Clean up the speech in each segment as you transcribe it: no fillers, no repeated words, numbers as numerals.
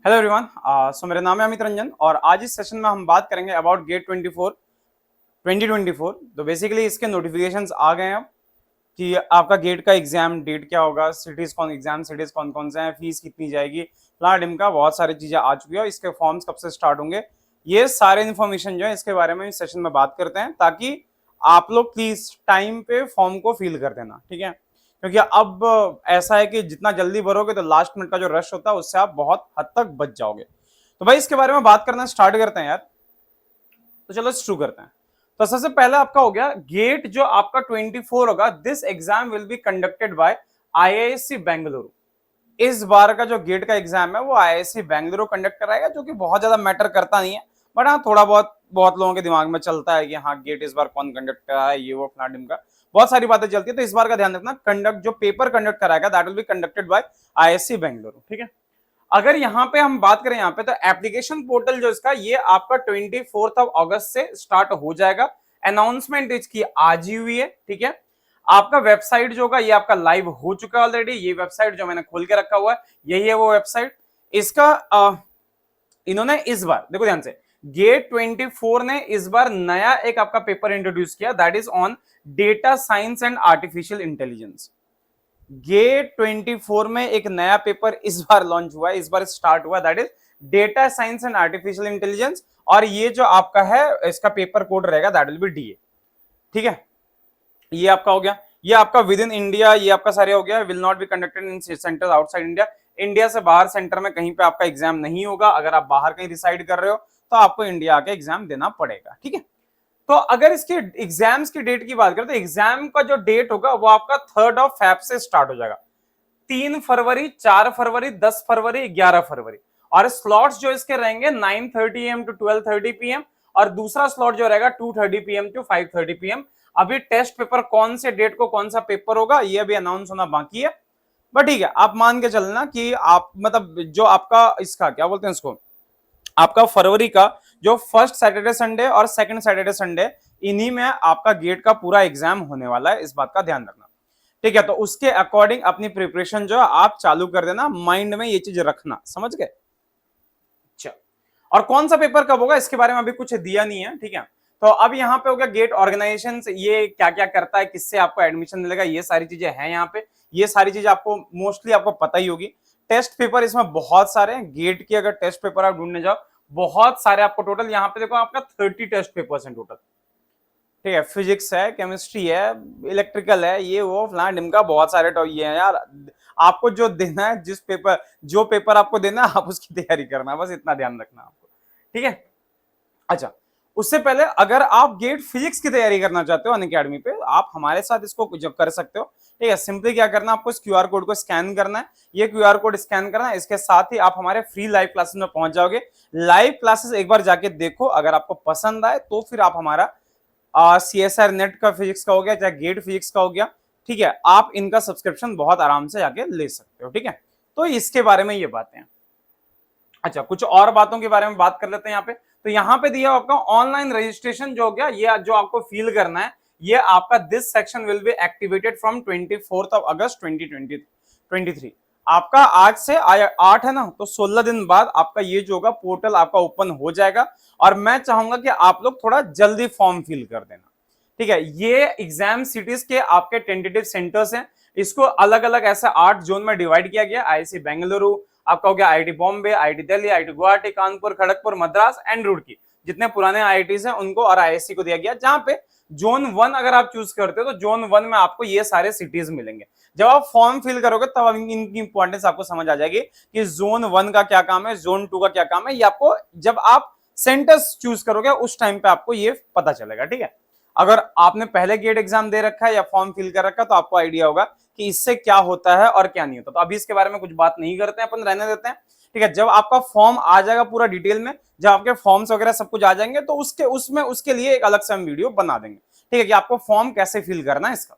Hello everyone. सो मेरा नाम है अमित रंजन और आज इस सेशन में हम बात करेंगे अबाउट गेट 24 2024। तो बेसिकली इसके नोटिफिकेशंस आ गए हैं अब कि आपका गेट का एग्जाम डेट क्या होगा, सिटीज कौन कौन से हैं, फीस कितनी जाएगी, फ्ला डिम का बहुत सारी चीजें आ चुकी है। इसके फॉर्म्स कब से स्टार्ट होंगे, ये सारे इन्फॉर्मेशन जो है इसके बारे में इस सेशन में बात करते हैं, ताकि आप लोग प्लीज टाइम पे फॉर्म को फिल कर देना, ठीक है। क्योंकि अब ऐसा है कि जितना जल्दी भरोगे तो लास्ट मिनट का जो रश होता है उससे आप बहुत हद तक बच जाओगे। तो भाई इसके बारे में बात करना स्टार्ट करते हैं यार। तो चलो शुरू करते हैं। तो सबसे पहले आपका हो गया गेट जो आपका 24 होगा। This exam will be conducted by IISc Bengaluru. इस बार का जो गेट का एग्जाम है वो आईआईएससी बेंगलुरु कंडक्ट कराएगा, जो कि बहुत ज्यादा मैटर करता नहीं है, बट हाँ थोड़ा बहुत बहुत लोगों के दिमाग में चलता है कि हाँ गेट इस बार कौन कंडक्ट करा है, ये वो फ्लाडिम का बहुत सारी बातें चलती है। तो इस बार का ध्यान रखना, कंडक्ट जो पेपर कंडक्ट कराएगा that will be conducted by IISc Bengaluru, ठीक है। अगर यहाँ पे हम बात करें यहाँ पे, तो एप्लीकेशन पोर्टल जो इसका ये आपका 24 अगस्त से स्टार्ट हो जाएगा। अनाउंसमेंट इसकी आज ही हुई है, ठीक है। आपका वेबसाइट जो होगा ये आपका लाइव हो चुका है ऑलरेडी। ये वेबसाइट जो मैंने खोल के रखा हुआ है यही है वो वेबसाइट। इसका इन्होंने इस बार देखो ध्यान से, गेट 24 ने इस बार नया एक आपका पेपर इंट्रोड्यूस किया, that is on data science and artificial intelligence. GATE 24 में एक नया पेपर इस बार लॉन्च हुआ है, इस बार स्टार्ट हुआ, that is data science and artificial intelligence. और ये जो आपका है इसका पेपर कोड रहेगा दैट विल बी डीए, ठीक है। ये आपका हो गया, ये आपका विद इन इंडिया, ये आपका सारे हो गया। Will not be conducted in centres outside India. India से बाहर सेंटर में कहीं पे आपका एग्जाम नहीं होगा। अगर आप बाहर कहीं रिसाइड कर रहे हो तो आपको इंडिया आके एग्जाम देना पड़ेगा, ठीक है। तो अगर इसके एग्जाम्स की डेट की बात करें तो एग्जाम का जो डेट होगा वो आपका 3 फेब से स्टार्ट हो जाएगा। 3 फरवरी, 4 फरवरी, 10 फरवरी, 11 फरवरी। और स्लॉट्स जो इसके रहेंगे 9:30 AM टू 12:30 PM, और दूसरा स्लॉट जो रहेगा 2:30 PM टू 5:30 PM। अभी टेस्ट पेपर कौन से डेट को कौन सा पेपर होगा ये अभी अनाउंस होना बाकी है, बट ठीक है आप मान के चलना कि आप मतलब जो आपका इसका क्या बोलते हैं इसको, आपका फरवरी का जो फर्स्ट सैटरडे संडे और सेकंड सैटरडे संडे, इन्हीं में आपका गेट का पूरा एग्जाम होने वाला है, इस बात का ध्यान रखना, ठीक है। तो उसके अकॉर्डिंग अपनी प्रिपरेशन जो है आप चालू कर देना, माइंड में ये चीज रखना, समझ गए। और कौन सा पेपर कब होगा इसके बारे में अभी कुछ दिया नहीं है, ठीक है। तो अब यहाँ पे हो गया गेट ऑर्गेनाइजेशन, ये क्या क्या करता है, किससे आपको एडमिशन मिलेगा, ये सारी चीजें हैं यहाँ पे। ये सारी चीजें आपको मोस्टली आपको पता ही होगी। टेस्ट पेपर इसमें बहुत सारे हैं। गेट की अगर टेस्ट पेपर आप ढूंढने जाओ बहुत सारे आपको, टोटल यहाँ पे देखो आपका 30 टेस्ट पेपर्स हैं टोटल, ठीक है। फिजिक्स है, केमिस्ट्री है, इलेक्ट्रिकल है, ये वो फलाना ढिमका बहुत सारे ये हैं यार। आपको जो देना है, जो पेपर आपको देना है आप उसकी तैयारी करना, बस इतना ध्यान रखना आपको, ठीक है। अच्छा, उससे पहले अगर आप गेट फिजिक्स की तैयारी करना चाहते हो अनअकैडमी पे, आप हमारे साथ इसको जब कर सकते हो, ठीक है। सिंपली क्या करना है, आपको इस क्यूआर कोड को स्कैन करना है। ये क्यूआर कोड स्कैन करना है, इसके साथ ही आप हमारे फ्री लाइव क्लासेस में पहुंच जाओगे। लाइव क्लासेस एक बार जाके देखो, अगर आपको पसंद आए तो फिर आप हमारा CSR नेट का फिजिक्स का हो गया, चाहे गेट फिजिक्स का हो गया, ठीक है, आप इनका सब्सक्रिप्शन बहुत आराम से जाके ले सकते हो, ठीक है। तो इसके बारे में ये बातें हैं। अच्छा, कुछ और बातों के बारे में बात कर लेते हैं यहाँ पे। तो यहाँ पे दिया आपका ऑनलाइन रजिस्ट्रेशन जो हो गया, ये जो आपको फील करना है, ये आपका this section will be activated from 24 अगस्त 2023। आपका आज से 8 है ना, तो 16 दिन बाद आपका ये जो होगा पोर्टल आपका ओपन हो जाएगा। और मैं चाहूंगा कि आप लोग थोड़ा जल्दी फॉर्म फिल कर देना, ठीक है। ये एग्जाम सिटीज के आपके टेंटेटिव सेंटर्स हैं। इसको अलग अलग ऐसे 8 जोन में डिवाइड किया गया। आईआईसी बेंगलुरु, आपका हो गया IIT Bombay, IIT Delhi, IIT Guwahati, Kanpur, Kharagpur, Madras and Roorkee, जितने पुराने आईआईटीज हैं उनको और आईआईएससी को दिया गया। जहां पे जोन 1 अगर आप चूज करते हो तो जोन 1 में आपको ये सारे सिटीज मिलेंगे। जब आप फॉर्म फिल करोगे तब इनकी इंपॉर्टेंस आपको समझ आ जाएगी कि जोन 1 का क्या काम है, जोन 2 का क्या काम है। ये आपको जब आप सेंटर्स चूज करोगे उस टाइम पे आपको ये पता चलेगा, ठीक है। अगर आपने पहले गेट एग्जाम दे रखा है या फॉर्म फिल कर रखा है तो आपको आइडिया होगा कि इससे क्या होता है और क्या नहीं होता। तो अभी इसके बारे में कुछ बात नहीं करते हैं, अपन रहने देते हैं, ठीक है। जब आपका फॉर्म आ जाएगा पूरा डिटेल में, जब आपके फॉर्म्स वगैरह सब कुछ आ जाएंगे तो उसके लिए एक अलग से हम वीडियो बना देंगे, ठीक है, कि आपको फॉर्म कैसे फिल करना है इसका।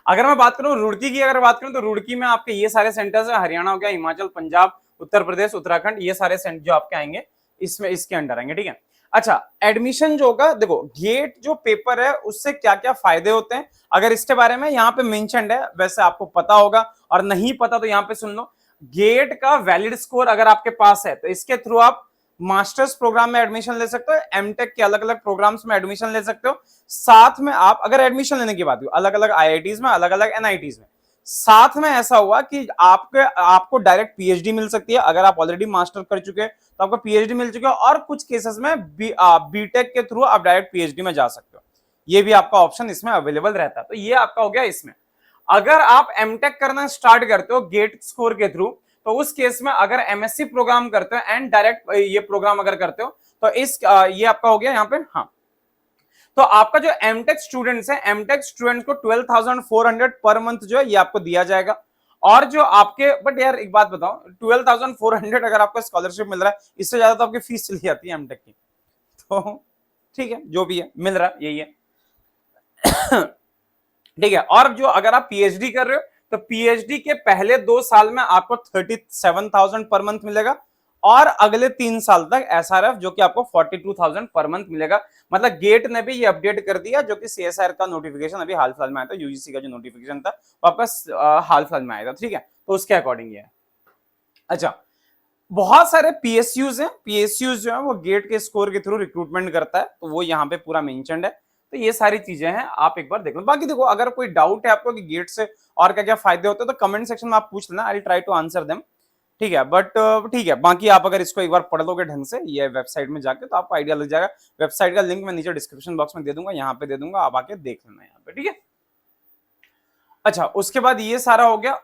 अगर मैं बात करूं रुड़की की, अगर बात करूं तो रुड़की में आपके ये सारे सेंटर्स है। हरियाणा हो गया, हिमाचल, पंजाब, उत्तर प्रदेश, उत्तराखंड, ये सारे सेंटर जो आपके आएंगे इसमें इसके अंडर आएंगे, ठीक है। अच्छा, एडमिशन जो होगा, देखो गेट जो पेपर है उससे क्या क्या फायदे होते हैं, अगर इसके बारे में यहाँ पे मेंशन्ड है, वैसे आपको पता होगा और नहीं पता तो यहाँ पे सुन लो। गेट का वैलिड स्कोर अगर आपके पास है तो इसके थ्रू आप मास्टर्स प्रोग्राम में एडमिशन ले सकते हो, एमटेक के अलग अलग प्रोग्राम्स में एडमिशन ले सकते हो। साथ में आप अगर एडमिशन लेने की बात हो अलग अलग आईआईटीज में, अलग अलग एनआईटीज में, साथ में ऐसा हुआ कि आपको डायरेक्ट पीएचडी मिल सकती है। अगर आप ऑलरेडी मास्टर कर चुके हैं तो आपको पीएचडी मिल चुकी है, और कुछ केसेस में बीटेक के थ्रू आप डायरेक्ट पीएचडी में जा सकते हो। ये भी आपका ऑप्शन इसमें अवेलेबल रहता है। तो ये आपका हो गया इसमें। अगर आप एमटेक करना स्टार्ट करते हो गेट स्कोर के थ्रू, तो उस केस में अगर एमएससी प्रोग्राम करते हो एंड डायरेक्ट ये प्रोग्राम अगर करते हो तो ये आपका हो गया यहाँ पे। हाँ, तो आपका जो एमटेक स्टूडेंट्स है, एमटेक स्टूडेंट्स को 12,400 पर मंथ जो है ये आपको दिया जाएगा। और जो आपके, बट यार एक बात बताओ, 12,400 अगर आपको स्कॉलरशिप मिल रहा है, इससे ज्यादा तो आपकी फीस चली जाती है एमटेक की। तो ठीक है, जो भी है मिल रहा है यही है। ठीक है। और जो अगर आप पीएचडी कर रहे हो तो पीएचडी के पहले 2 साल में आपको 37,000 पर मंथ मिलेगा, और अगले 3 साल तक एसआरएफ जो कि आपको 42,000 पर मंथ मिलेगा। मतलब गेट ने भी ये अपडेट कर दिया, जो कि सीएसआर का नोटिफिकेशन अभी हाल फिलहाल में आया था, यूजीसी का जो नोटिफिकेशन था वापस हाल फिलहाल में आया था। ठीक है, तो उसके अकॉर्डिंग ये है। अच्छा, बहुत सारे पीएसयूज हैं, पीएसयूज जो है वो गेट के स्कोर के थ्रू रिक्रूटमेंट करता है, तो वो यहाँ पे पूरा मेंशन्ड है। तो ये सारी चीजें हैं, आप एक बार देख लो। बाकी देखो, अगर कोई डाउट है आपको कि गेट से और क्या क्या फायदे होते हैं तो कमेंट सेक्शन में आप पूछ लेना, I will try to answer them. ठीक है, बट ठीक है, बाकी आप अगर इसको एक बार पढ़ लोगे ढंग से ये वेबसाइट में जाके तो आपको आइडिया लग जाएगा। वेबसाइट का लिंक मैं नीचे डिस्क्रिप्शन बॉक्स में दे दूंगा, यहाँ पे दे दूंगा, आप आके देख लेना यहाँ पे। ठीक है। अच्छा, उसके बाद ये सारा हो गया।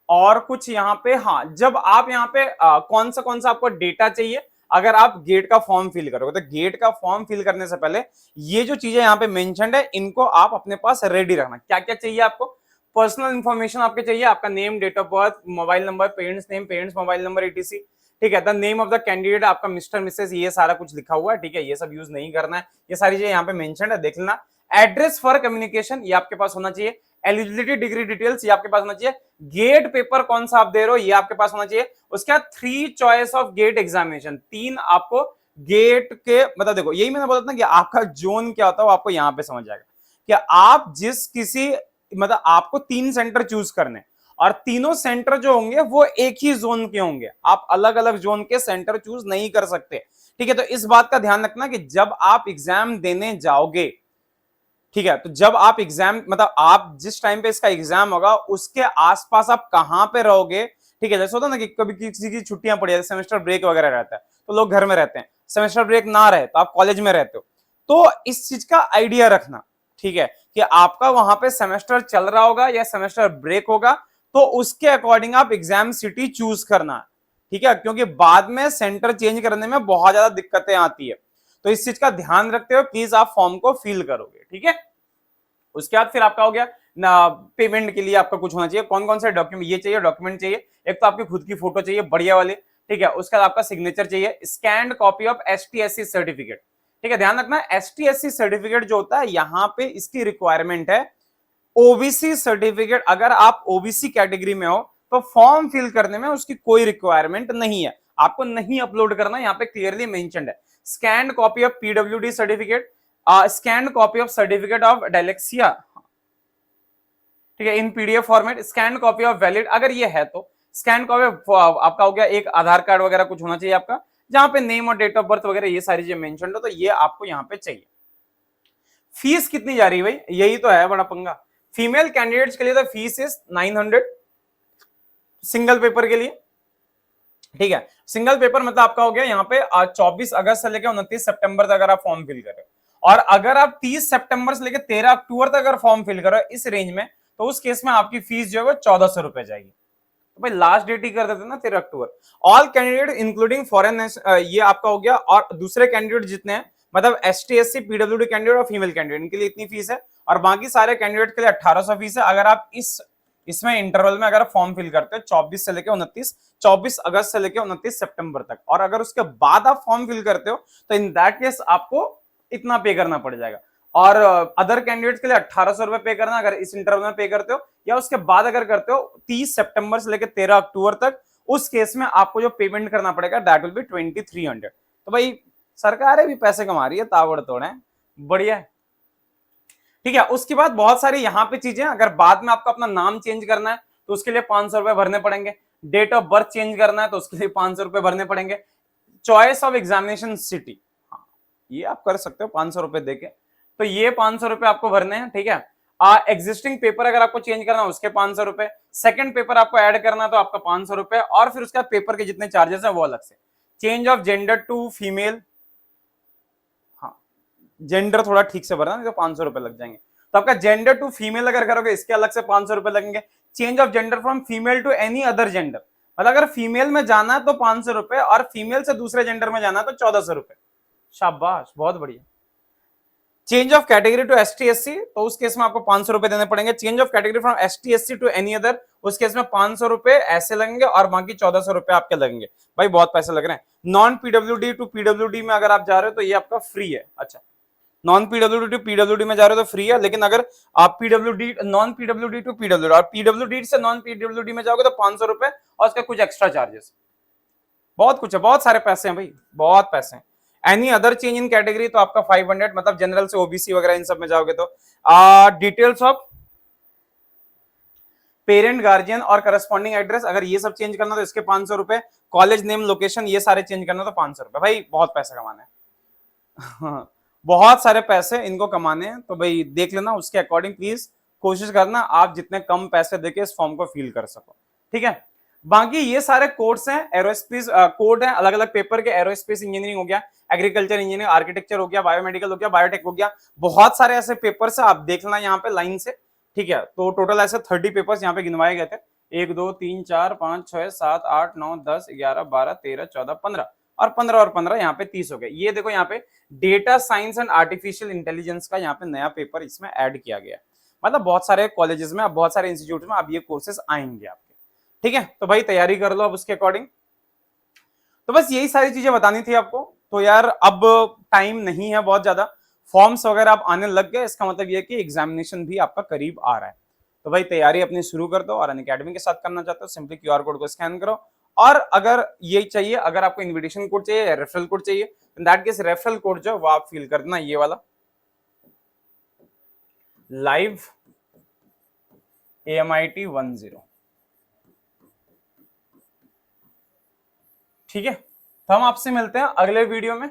और कुछ यहाँ पे, हाँ, जब आप यहाँ पे कौन सा आपको डेटा चाहिए अगर आप गेट का फॉर्म फिल करोगे, तो गेट का फॉर्म फिल करने से पहले ये जो चीजें यहाँ पे मेंशन्ड है इनको आप अपने पास रेडी रखना। क्या क्या चाहिए आपको? पर्सनल इंफॉर्मेशन आपके चाहिए, आपका name, date of birth, mobile number, parents name, parents mobile number, etc. ठीक है, the name of the candidate, आपका मिस्टर मिसेस, ये सारा कुछ लिखा हुआ है। ठीक है, ये सब यूज नहीं करना है, ये सारी चीजें यहाँ पे मेंशन्ड है, देख लेना। एड्रेस फॉर कम्युनिकेशन ये आपके पास होना चाहिए। एलिजिबिलिटी डिग्री डिटेल्स ये आपके पास होना चाहिए। गेट पेपर कौन सा आप दे रहे हो ये आपके पास होना चाहिए। उसके बाद 3 चॉइस ऑफ गेट एग्जामिनेशन, 3 आपको गेट के, मतलब देखो यही मैंने बोला था ना कि आपका जोन क्या होता है वो आपको यहाँ पे समझ जाएगा कि आप जिस किसी, मतलब आपको 3 सेंटर चूज करने, और तीनों सेंटर जो होंगे वो एक ही जोन के होंगे, आप अलग अलग जोन के सेंटर चूज नहीं कर सकते। ठीक है, तो इस बात का ध्यान रखना कि जब आप एग्जाम देने जाओगे, ठीक है, तो जब आप एग्जाम, मतलब आप जिस टाइम पे इसका एग्जाम होगा उसके आसपास आप कहां पे रहोगे। ठीक है, जैसे होता है ना कि कभी किसी की छुट्टियां पड़ी जाती है, सेमेस्टर ब्रेक वगैरह रहता है तो लोग घर में रहते हैं, सेमेस्टर ब्रेक ना रहे तो आप कॉलेज में रहते हो, तो इस चीज का आइडिया रखना। ठीक है, कि आपका वहां पे सेमेस्टर चल रहा होगा या सेमेस्टर ब्रेक होगा, तो उसके अकॉर्डिंग आप एग्जाम सिटी चूज करना। ठीक है, क्योंकि बाद में सेंटर चेंज करने में बहुत ज्यादा दिक्कतें आती है, तो इस चीज का ध्यान रखते हुए प्लीज आप फॉर्म को फिल करोगे। ठीक है, उसके बाद फिर आपका हो गया ना, पेमेंट के लिए आपका कुछ होना चाहिए। कौन कौन से डॉक्यूमेंट ये चाहिए? डॉक्यूमेंट चाहिए, एक तो आपकी खुद की फोटो चाहिए बढ़िया वाली। ठीक है, उसके बाद आपका सिग्नेचर चाहिए, स्कैन्ड कॉपी ऑफ एसटीएससी सर्टिफिकेट। ठीक है, ध्यान रखना एसटीएससी सर्टिफिकेट जो होता है यहाँ पे इसकी रिक्वायरमेंट है ओबीसी सर्टिफिकेट। अगर आप ओबीसी कैटेगरी में हो तो फॉर्म फिल करने में उसकी कोई रिक्वायरमेंट नहीं है, आपको नहीं अपलोड करना, यहाँ पे क्लियरली मेंशन्ड है। Scanned copy of PWD certificate, scanned copy of certificate of dyslexia, ठीक है, इन PDF format, scan copy of valid, अगर ये है तो स्कैन कॉपी आपका हो गया। एक आधार कार्ड वगैरह कुछ होना चाहिए आपका, जहां पे नेम और डेट ऑफ बर्थ वगैरह ये सारी चीजें मेंशन हो, तो ये आपको यहाँ पे चाहिए। फीस कितनी जा रही है भाई, यही तो है बड़ा पंगा। फीमेल कैंडिडेट्स के लिए तो फीस इज 900 सिंगल पेपर के लिए। ठीक है, सिंगल पेपर मतलब आपका हो गया यहाँ पे 24 अगस्त से लेकर 29 सितंबर तक अगर आप फॉर्म फिल करें, और अगर आप 30 सितंबर से लेकर 13 अक्टूबर तक अगर फॉर्म फिल करो इस रेंज में, तो उस केस में आपकी फीस जो है वो 1400 रुपए जाएगी। तो भाई लास्ट डेट ही कर देते ना 13 अक्टूबर। ऑल कैंडिडेट इंक्लूडिंग फॉरेन, ये आपका हो गया। और दूसरे कैंडिडेट जितने हैं, मतलब एसटी एससी पीडब्ल्यूडी कैंडिडेट और फीमेल कैंडिडेट, इनके लिए इतनी फीस है, और बाकी सारे कैंडिडेट के लिए 1800 फीस है। अगर आप इसमें इंटरवल में अगर फॉर्म फिल करते हो 24 से लेकर 29, 24 अगस्त से लेकर 29 सितंबर तक, और अगर उसके बाद आप फॉर्म फिल करते हो तो इन दैट केस आपको इतना पे करना पड़ जाएगा। और अदर कैंडिडेट्स के लिए 1800 रुपए पे करना अगर इस इंटरवल में पे करते हो, या उसके बाद अगर करते हो 30 सितंबर से लेकर 13 अक्टूबर तक, उस केस में आपको जो पेमेंट करना पड़ेगा दैट विल बी 2300। तो भाई सरकार भी पैसे कमा रही है ताबड़तोड़ है, बढ़िया है। ठीक है, उसके बाद बहुत सारी यहाँ पे चीजें, अगर बाद में आपको अपना नाम चेंज करना है तो उसके लिए 500 रुपए भरने पड़ेंगे। डेट ऑफ बर्थ चेंज करना है तो उसके लिए 500 रुपए भरने पड़ेंगे। चॉइस ऑफ एग्जामिनेशन सिटी, हाँ ये आप कर सकते हो 500 रुपए देके, तो ये 500 रुपए आपको भरने हैं, ठीक है। एग्जिस्टिंग पेपर अगर आपको चेंज करना है उसके 500 रुपए, सेकंड पेपर आपको ऐड करना है तो आपका 500 रुपए, और फिर उसका पेपर के जितने चार्जेस है वो अलग से। Change of gender to female, हाँ जेंडर थोड़ा ठीक से भरना नहीं तो 500 रुपए लग जाएंगे। तो आपका जेंडर टू फीमेल अगर करोगे इसके अलग से 500 रुपए लगेंगे। Change of gender from female to any other gender, मतलब अगर फीमेल में जाना है तो 500 रुपए, और फीमेल से दूसरे जेंडर में जाना है तो 1400 रुपए। शाबाश, बहुत बढ़िया। Change of category to ST SC, तो उस केस में आपको 500 रुपए देने पड़ेंगे। Change of category from ST SC to any other, उस केस में 500 रुपए ऐसे लगेंगे और बाकी 1400 रुपए आपके लगेंगे। भाई बहुत पैसे लग रहे हैं। नॉन पीडब्ल्यूडी टू पीडब्ल्यूडी में अगर आप जा रहे हो तो ये आपका फ्री है। अच्छा, नॉन पीडब्ल्यूडी टू पीडब्ल्यूडी में जा रहे हो तो फ्री है, लेकिन अगर आप PWD non PWD to PWD और पीडब्ल्यूडी से नॉन पीडब्ल्यूडी में जाओगे तो 500 रुपए और उसका कुछ एक्स्ट्रा चार्जेस। बहुत कुछ है, बहुत सारे पैसे हैं भाई, बहुत पैसे हैं। Any other change in category तो आपका 500, मतलब जनरल से ओबीसी वगैरह इन सब में जाओगे तो। डिटेल्स ऑफ पेरेंट गार्जियन और करस्पॉन्डिंग एड्रेस, अगर ये सब चेंज करना तो इसके 500 रुपए। कॉलेज नेम लोकेशन ये सारे चेंज करना तो 500 रुपए। भाई बहुत पैसे कमाने हैं बहुत सारे पैसे इनको कमाने हैं, तो भाई देख लेना उसके अकॉर्डिंग प्लीज कोशिश करना आप जितने कम पैसे देके इस फॉर्म को फिल कर सको, ठीक है। बाकी ये सारे कोर्स हैं, एरोस्पेस कोड है अलग अलग पेपर के। एरोस्पेस इंजीनियरिंग हो गया, एग्रीकल्चर इंजीनियरिंग, आर्किटेक्चर हो गया, बायोमेडिकल हो गया, बायोटेक हो गया, बहुत सारे ऐसे पेपर्स है, आप देख लेना यहाँ पे लाइन से, ठीक है। तो टोटल ऐसे 30 पेपर्स यहाँ पे गिनवाए गए थे। 1 2 3 4 5 6 7 8 9 10 11 12 13 14 15 और 15 और 15 यहाँ पे 30 हो गए। ये देखो यहाँ पे data science and artificial intelligence का यहाँ पे नया पेपर इसमें ऐड किया गया। मतलब बहुत सारे कॉलेजेस में, बहुत सारे इंस्टीट्यूट में अब ये कोर्सेज आएंगे आपके, ठीक है। तो भाई तैयारी कर लो अब उसके अकॉर्डिंग। तो बस यही सारी चीजें बतानी थी आपको। तो यार अब टाइम नहीं है बहुत ज्यादा, फॉर्म्स वगैरह आप आने लग गए, इसका मतलब ये कि एग्जामिनेशन भी आपका करीब आ रहा है। तो भाई तैयारी अपनी शुरू कर दो, और अनअकैडमी के साथ करना चाहते हो सिंपली क्यूआर कोड को स्कैन करो। और अगर ये चाहिए, अगर आपको इन्विटेशन कोड चाहिए या रेफरल कोड चाहिए, दैट केस रेफरल कोड जो वो आप फिल कर देना, ये वाला लाइव AMIT 10, ठीक है। तो हम आपसे मिलते हैं अगले वीडियो में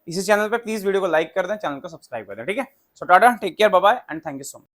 इसी चैनल पे। प्लीज वीडियो को लाइक कर दें, चैनल को सब्सक्राइब कर दें, ठीक है। So tata, take care, bye bye and thank you so much.